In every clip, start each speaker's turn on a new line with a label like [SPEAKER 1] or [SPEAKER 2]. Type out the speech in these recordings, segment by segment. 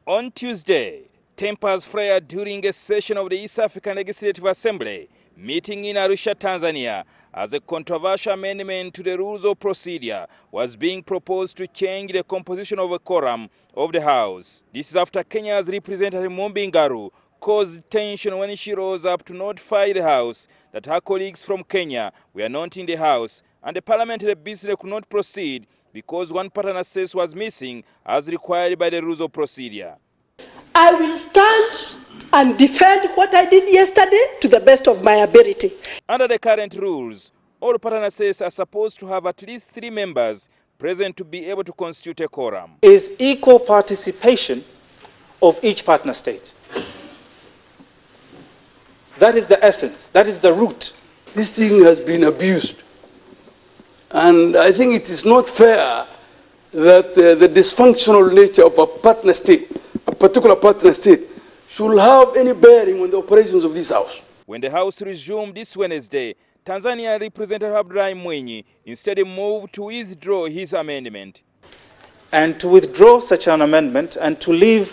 [SPEAKER 1] On Tuesday, tempers flared during a session of the East African Legislative Assembly meeting in Arusha, Tanzania, as a controversial amendment to the rules of procedure was being proposed to change the composition of a quorum of the House. This is after Kenya's Representative Mombi Ngaru caused tension when she rose up to notify the House that her colleagues from Kenya were not in the House and the parliamentary business could not proceed because one partner says was missing as required by the rules of procedure.
[SPEAKER 2] I will stand and defend what I did yesterday to the best of my ability.
[SPEAKER 1] Under the current rules, all partner states are supposed to have at least 3 members present to be able to constitute a quorum.
[SPEAKER 3] Is equal participation of each partner state. That is the essence. That is the root.
[SPEAKER 4] This thing has been abused. And I think it is not fair that the dysfunctional nature of a partner state, a particular partner state, should have any bearing on the operations of this House.
[SPEAKER 1] When the House resumed this Wednesday, Tanzania Representative Abdullahi Mwinyi instead moved to withdraw his amendment.
[SPEAKER 3] And to withdraw such an amendment and to leave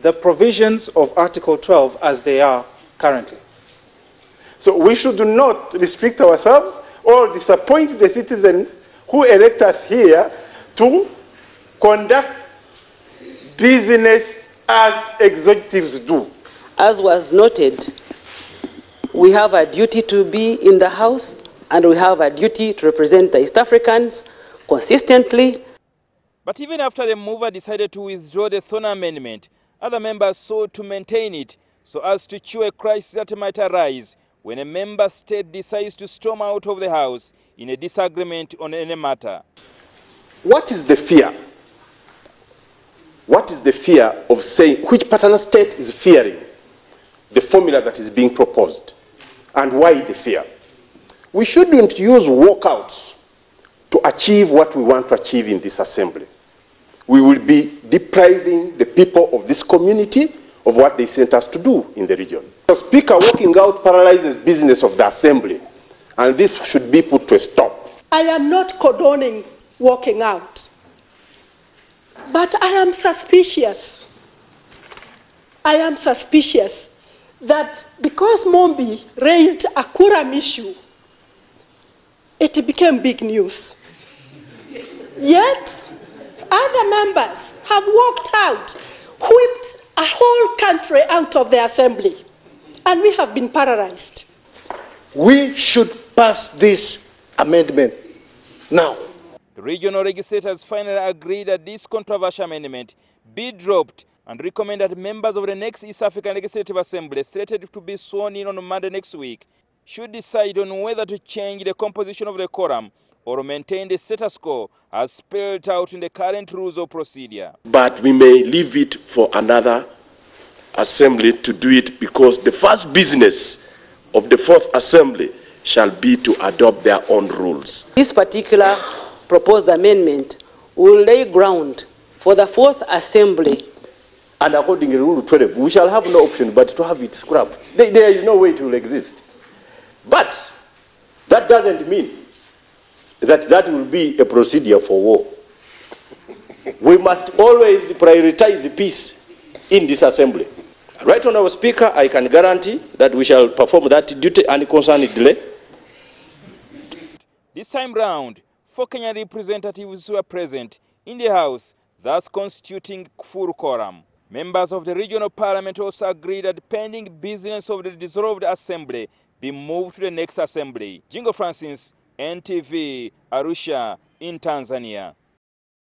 [SPEAKER 3] the provisions of Article 12 as they are currently.
[SPEAKER 5] So we should not restrict ourselves or disappoint the citizens who elect us here to conduct business as executives do.
[SPEAKER 6] As was noted, we have a duty to be in the House and we have a duty to represent the East Africans consistently.
[SPEAKER 1] But even after the mover decided to withdraw the Thorn amendment, other members sought to maintain it so as to chew a crisis that might arise when a member state decides to storm out of the House in a disagreement on any matter.
[SPEAKER 5] What is the fear? What is the fear of saying which partner state is fearing the formula that is being proposed? And why the fear? We shouldn't use walkouts to achieve what we want to achieve in this assembly. We will be depriving the people of this community of what they sent us to do in the region. The Speaker walking out paralyzes business of the assembly, and this should be put to a stop.
[SPEAKER 2] I am not condoning walking out, but I am suspicious. I am suspicious that because Mombi raised a quorum issue, it became big news. Yet, other members have walked out, whipped a whole country out of the assembly, and we have been paralyzed.
[SPEAKER 5] We should pass this amendment now.
[SPEAKER 1] The regional legislators finally agreed that this controversial amendment be dropped and recommend that members of the next East African Legislative Assembly, slated to be sworn in on Monday next week, should decide on whether to change the composition of the quorum or maintain the status quo as spelled out in the current rules of procedure.
[SPEAKER 5] But we may leave it for another assembly to do it, because the first business of the 4th assembly shall be to adopt their own rules.
[SPEAKER 6] This particular proposed amendment will lay ground for the 4th assembly.
[SPEAKER 5] And according to Rule 12, we shall have no option but to have it scrapped. There is no way it will exist. But that doesn't mean that will be a procedure for war. We must always prioritize the peace in this assembly. Right on our Speaker, I can guarantee that we shall perform that duty unconcernedly.
[SPEAKER 1] This time round, 4 Kenyan representatives were present in the House, thus constituting full quorum. Members of the regional parliament also agreed that pending business of the dissolved assembly be moved to the next assembly. Jingo Francis, NTV, Arusha, in Tanzania.